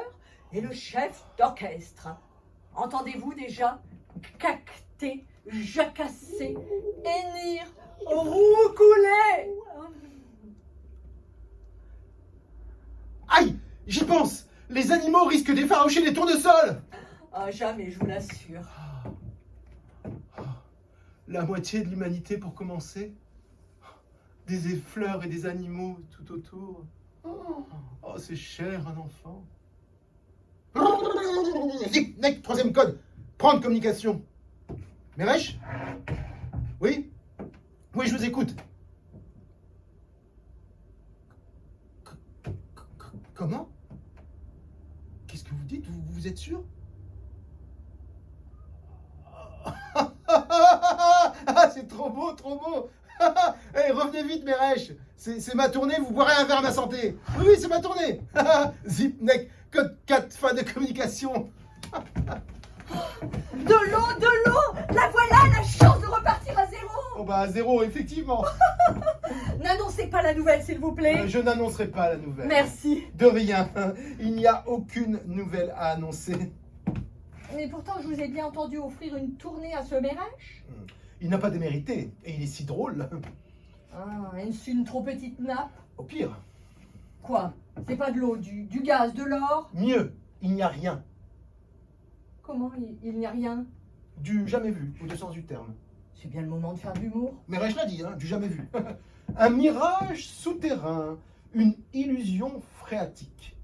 et le chef d'orchestre. Entendez-vous déjà? Cacter, jacasser, hennir, roucouler. Aïe! J'y pense! Les animaux risquent d'effaroucher les tournesols! Ah, jamais, je vous l'assure. La moitié de l'humanité pour commencer. Des fleurs et des animaux tout autour. Oh, c'est cher un enfant. Zip, nec, troisième code. Prendre communication. Meresh? Oui? Oui, je vous écoute. Comment? Qu'est-ce que vous dites? Vous êtes sûr? Ah, c'est trop beau, trop beau. Hey, revenez vite, Meresh. C'est ma tournée, vous boirez un verre à ma santé. Oui, oui, c'est ma tournée. Zip, nec, code 4, fin de communication. De l'eau, la voilà, la chance de repartir à zéro. Oh bah, à zéro, effectivement. N'annoncez pas la nouvelle, s'il vous plaît. Je n'annoncerai pas la nouvelle. Merci. De rien. Il n'y a aucune nouvelle à annoncer. Mais pourtant, je vous ai bien entendu offrir une tournée à ce Meresh. Il n'a pas démérité, et il est si drôle. Ah, une trop petite nappe. Au pire, Quoi? C'est pas de l'eau, du gaz, de l'or? mieux, il n'y a rien. Comment? Il n'y a rien? Du jamais vu, au deux sens du terme. C'est bien le moment de faire de l'humour. Meresh l'a dit, hein, du jamais vu. Un mirage souterrain, une illusion phréatique.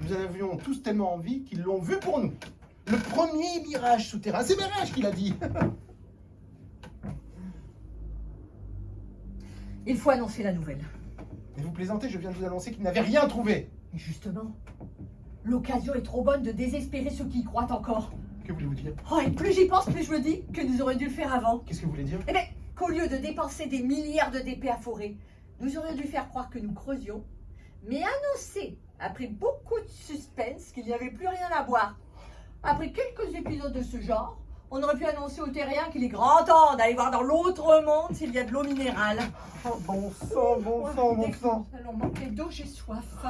Nous en avions tous tellement envie qu'ils l'ont vu pour nous. Le premier mirage souterrain, c'est Meresh qui l'a dit. Il faut annoncer la nouvelle. Mais vous plaisantez, je viens de vous annoncer qu'il n'avait rien trouvé. Et justement, l'occasion est trop bonne de désespérer ceux qui y croient encore. Que voulez-vous dire? Oh, et plus j'y pense, plus je me dis que nous aurions dû le faire avant. Qu'est-ce que vous voulez dire? Eh bien, qu'au lieu de dépenser des milliards de DP à forer, nous aurions dû faire croire que nous creusions, mais annoncer, après beaucoup de suspense, qu'il n'y avait plus rien à boire. Après quelques épisodes de ce genre, on aurait pu annoncer aux terriens qu'il est grand temps d'aller voir dans l'autre monde s'il y a de l'eau minérale. Oh, bon sang, bon sang, bon sang. Allons manquer d'eau, j'ai soif.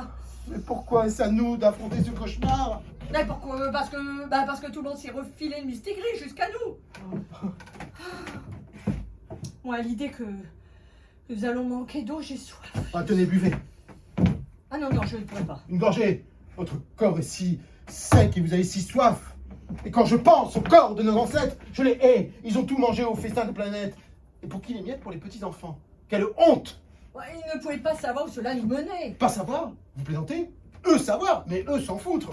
Mais pourquoi est-ce à nous d'affronter ce cauchemar? Mais pourquoi? Parce que tout le monde s'est refilé le mistigris jusqu'à nous. Moi, à l'idée que nous allons manquer d'eau, j'ai soif. Ah, tenez, buvez. Ah non, non, je ne pourrais pas. Une gorgée. Votre corps est si sec et vous avez si soif. Et quand je pense au corps de nos ancêtres, je les hais. Ils ont tout mangé au festin de planète. Et pour qui les miettes? Pour les petits-enfants. Quelle honte! Ouais, ils ne pouvaient pas savoir où cela nous menait. Pas savoir? Vous plaisantez? Eux savoir, mais eux s'en foutre.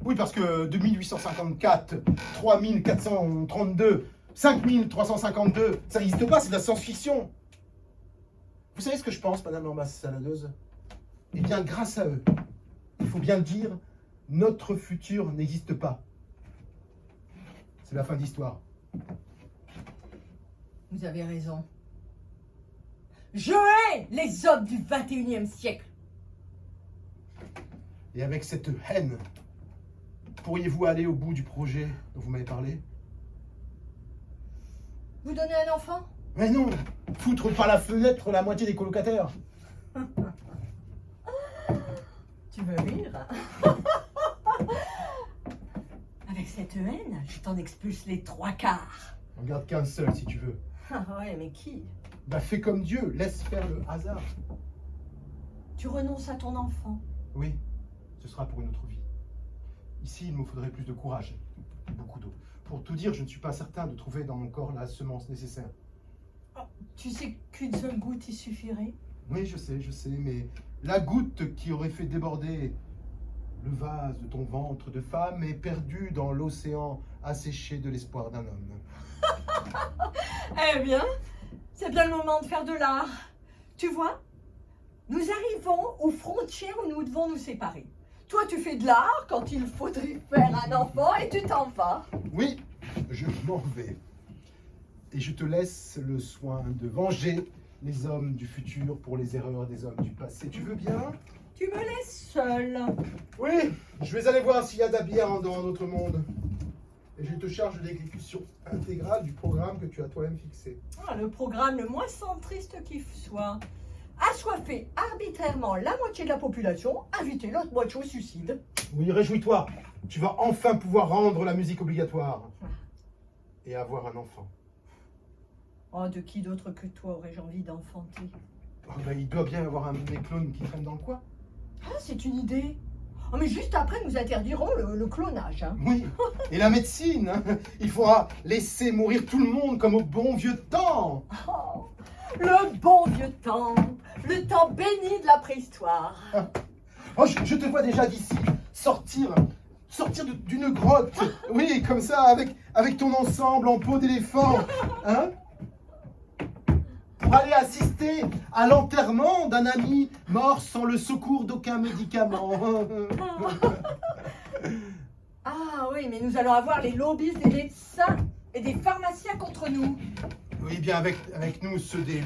Oui, parce que de 1854, 3432, 5352, ça n'existe pas, c'est de la science-fiction. Vous savez ce que je pense, Madame l'ambassadreuse? Eh bien, grâce à eux, il faut bien le dire, notre futur n'existe pas. C'est la fin de l'histoire. Vous avez raison. Je hais les hommes du 21e siècle. Et avec cette haine, pourriez-vous aller au bout du projet dont vous m'avez parlé? Vous donnez un enfant? Mais non, foutre par la fenêtre la moitié des colocataires. Tu veux rire? Avec cette haine, je t'en expulse les 3/4. On garde qu'un seul si tu veux. Ah ouais, mais qui? Bah fais comme Dieu, laisse faire le hasard. Tu renonces à ton enfant? Oui, ce sera pour une autre vie. Ici, il me faudrait plus de courage, beaucoup d'eau. Pour tout dire, je ne suis pas certain de trouver dans mon corps la semence nécessaire. Oh, tu sais qu'une seule goutte y suffirait? Oui, je sais, mais la goutte qui aurait fait déborder le vase de ton ventre de femme est perdue dans l'océan asséché de l'espoir d'un homme. Eh bien, c'est bien le moment de faire de l'art. Tu vois, nous arrivons aux frontières où nous devons nous séparer. Toi, tu fais de l'art quand il faudrait faire un enfant et tu t'en vas. Oui, je m'en vais. Et je te laisse le soin de venger les hommes du futur pour les erreurs des hommes du passé. Tu veux bien? Tu me laisses seule. Oui, je vais aller voir s'il y a d'habillants dans notre monde. Et je te charge de l'exécution intégrale du programme que tu as toi-même fixé. Ah, le programme le moins centriste qui soit. assoiffer arbitrairement la moitié de la population, inviter l'autre moitié au suicide. Oui, réjouis-toi. Tu vas enfin pouvoir rendre la musique obligatoire. Et avoir un enfant. Oh, de qui d'autre que toi aurais-je envie d'enfanter? Oh, ben, il doit bien y avoir un de mes clones qui traîne dans le coin. Ah, c'est une idée. Oh, mais juste après, nous interdirons le clonage. Hein. Oui, et la médecine, hein. Il faudra laisser mourir tout le monde comme au bon vieux temps. Oh, le bon vieux temps, le temps béni de la préhistoire. Oh, je te vois déjà d'ici sortir d'une grotte. Oui, comme ça, avec ton ensemble en peau d'éléphant. Hein? Pour aller assister à l'enterrement d'un ami mort sans le secours d'aucun médicament. Ah oui, mais nous allons avoir les lobbies des médecins et des pharmaciens contre nous. Oui, bien avec nous, ceux des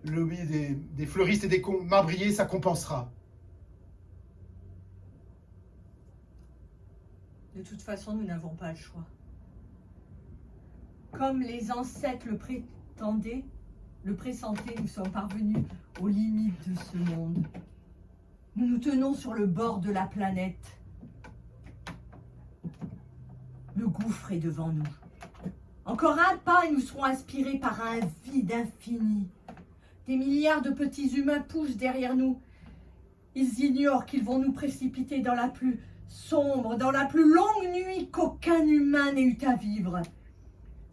lobbies des fleuristes et des marbriers, ça compensera. De toute façon, nous n'avons pas le choix. Comme les ancêtres le prétendaient, le pressentaient, nous sommes parvenus aux limites de ce monde. Nous nous tenons sur le bord de la planète. Le gouffre est devant nous. Encore un pas et nous serons aspirés par un vide infini. Des milliards de petits humains poussent derrière nous. Ils ignorent qu'ils vont nous précipiter dans la plus sombre, dans la plus longue nuit qu'aucun humain n'ait eu à vivre.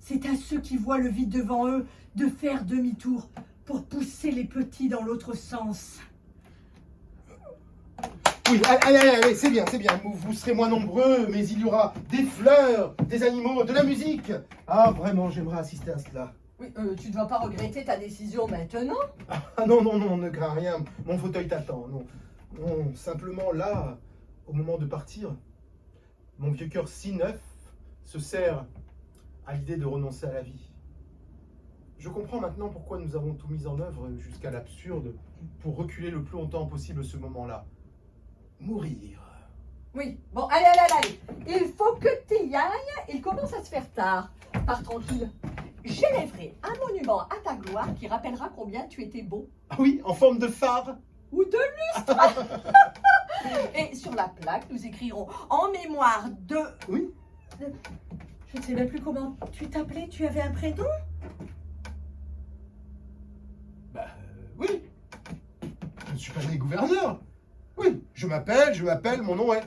C'est à ceux qui voient le vide devant eux de faire demi-tour pour pousser les petits dans l'autre sens. Oui, allez, c'est bien. Vous serez moins nombreux, mais il y aura des fleurs, des animaux, de la musique. Ah, vraiment, j'aimerais assister à cela. Oui, tu ne dois pas regretter ta décision maintenant. Ah non, ne crains rien, mon fauteuil t'attend. Non, simplement là, au moment de partir, mon vieux cœur si neuf se serre à l'idée de renoncer à la vie. Je comprends maintenant pourquoi nous avons tout mis en œuvre jusqu'à l'absurde pour reculer le plus longtemps possible ce moment-là. Mourir. Oui, bon, allez. Il faut que tu y ailles. Il commence à se faire tard. Pars tranquille. J'élèverai un monument à ta gloire qui rappellera combien tu étais beau. Ah oui, en forme de phare. Ou de lustre. Et sur la plaque, nous écrirons en mémoire de... Oui. Je ne sais même plus comment tu t'appelais. Tu avais un prénom? Oui. Je ne suis pas né gouverneur. Oui, je m'appelle, mon nom est...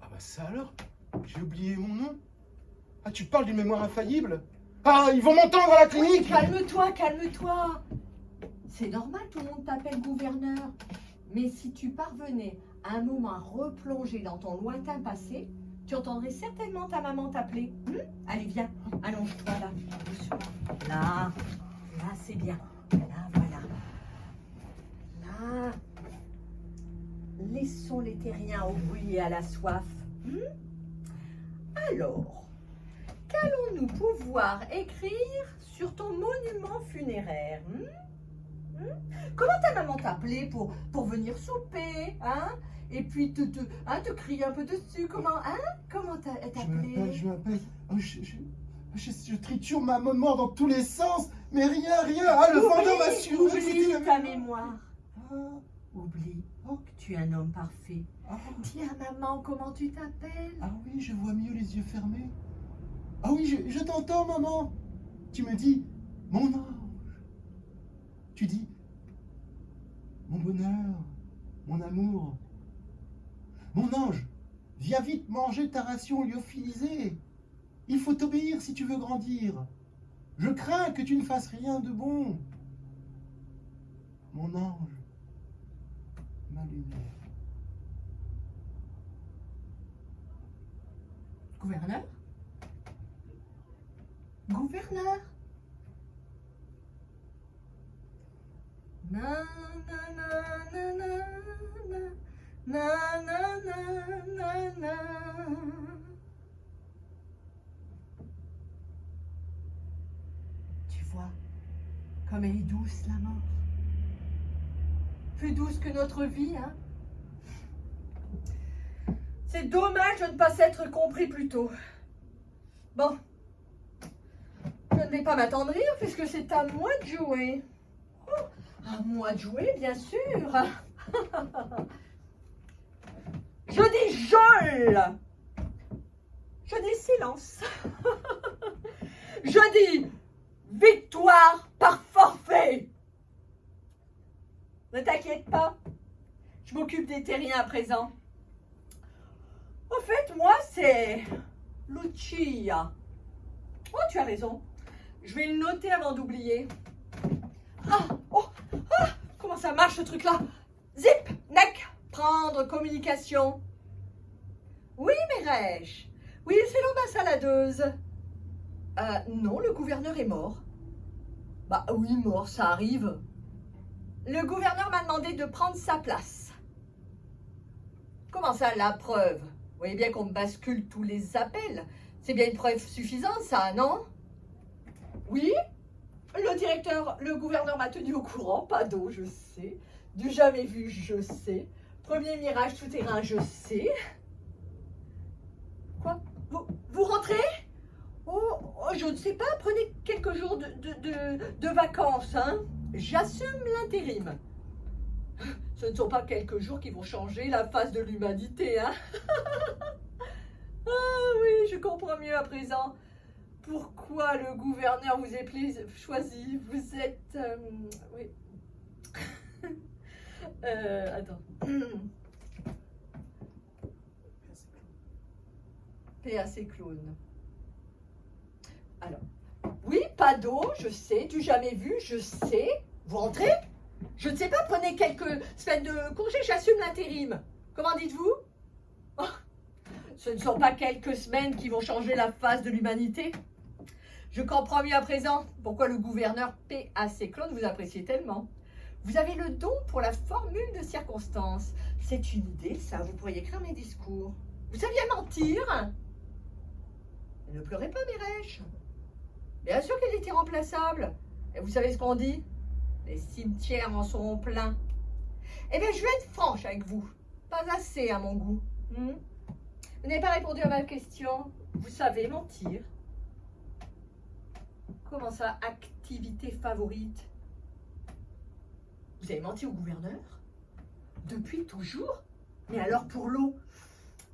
Ah bah ça alors? J'ai oublié mon nom. Ah, tu parles d'une mémoire infaillible? Ah, ils vont m'entendre à la clinique! Oui, calme-toi. C'est normal, tout le monde t'appelle gouverneur. Mais si tu parvenais à un moment à replonger dans ton lointain passé, tu entendrais certainement ta maman t'appeler. Allez, viens, allonge-toi là, doucement. Là, c'est bien. Là, voilà. Là. Laissons les terriens au bruit et à la soif. Alors, qu'allons-nous pouvoir écrire sur ton monument funéraire? Comment ta maman t'appelait pour venir souper, hein? Et puis te crier un peu dessus, comment elle t'appelait? Je m'appelle... Oh, je triture ma mémoire dans tous les sens, mais rien. Ah, le vendeur m'a su. Oublie ta mémoire. Ah. Oublie que tu es un homme parfait. Ah. Dis à maman comment tu t'appelles. Ah oui, je vois mieux les yeux fermés. Ah oui, je t'entends, maman. Tu me dis, mon ange. Tu dis, mon bonheur, mon amour. Mon ange, viens vite manger ta ration lyophilisée. Il faut t'obéir si tu veux grandir. Je crains que tu ne fasses rien de bon. Mon ange, ma lumière. Gouverneur? Gouverneur? Na na na na na na na. Tu vois, comme elle est douce la mort. Plus douce que notre vie, hein? C'est dommage de ne pas s'être compris plus tôt. Bon, je ne vais pas m'attendrir puisque c'est à moi de jouer. À moi de jouer, bien sûr. Je dis Jolle. Je dis silence. Je dis victoire par forfait. Ne t'inquiète pas. Je m'occupe des terriens à présent. En fait, moi, c'est Lucia. Oh, tu as raison. Je vais le noter avant d'oublier. Comment ça marche ce truc-là? Zip, nec, prendre communication. Oui, Mireille. Oui, c'est l'ambassadreuse. Non, le gouverneur est mort. Bah oui, mort, ça arrive. Le gouverneur m'a demandé de prendre sa place. Comment ça, la preuve? Vous voyez bien qu'on me bascule tous les appels. C'est bien une preuve suffisante, ça, non? Oui? Le gouverneur m'a tenu au courant. Pas d'eau, je sais. Du jamais vu, je sais. Premier mirage tout-terrain, je sais. Quoi? Vous rentrez? Oh, je ne sais pas, prenez quelques jours de vacances, hein. J'assume l'intérim. Ce ne sont pas quelques jours qui vont changer la face de l'humanité, hein. Ah oui, je comprends mieux à présent pourquoi le gouverneur vous ait choisi. Vous êtes... oui. Attends. PAC clown. Alors, oui, pas d'eau, je sais, du jamais vu, je sais. Vous rentrez? Je ne sais pas, prenez quelques semaines de congé, j'assume l'intérim. Comment dites-vous? Oh, ce ne sont pas quelques semaines qui vont changer la face de l'humanité. Je comprends mieux à présent pourquoi le gouverneur PAC clown vous appréciez tellement. Vous avez le don pour la formule de circonstance. C'est une idée, ça, vous pourriez écrire mes discours. Vous saviez mentir? Ne pleurez pas, Mireille. Bien sûr qu'elle est irremplaçable. Et vous savez ce qu'on dit? Les cimetières en seront pleins. Eh bien, je vais être franche avec vous. Pas assez à mon goût. Vous n'avez pas répondu à ma question. Vous savez mentir. Comment ça, activité favorite? Vous avez menti au gouverneur? Depuis toujours? Mais alors pour l'eau?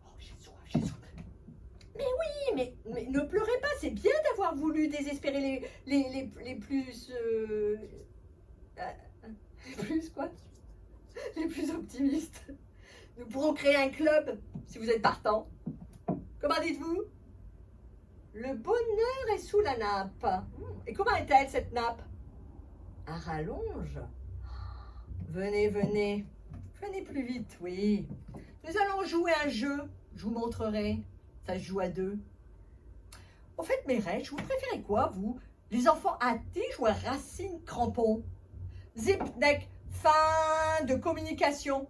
Oh, j'ai soif, j'ai soif. Mais oui, mais ne pleurez pas, c'est bien d'avoir voulu désespérer les plus... plus quoi? Les plus optimistes. Nous pourrons créer un club, si vous êtes partant. Comment dites-vous? Le bonheur est sous la nappe. Et comment est-elle, cette nappe? À rallonge. Venez, venez. Venez plus vite, oui. Nous allons jouer un jeu. Je vous montrerai. Ça se joue à deux. Au fait, Mireille, vous préférez quoi, vous? Les enfants à tige ou à racine crampon? Zip, deck, fin de communication.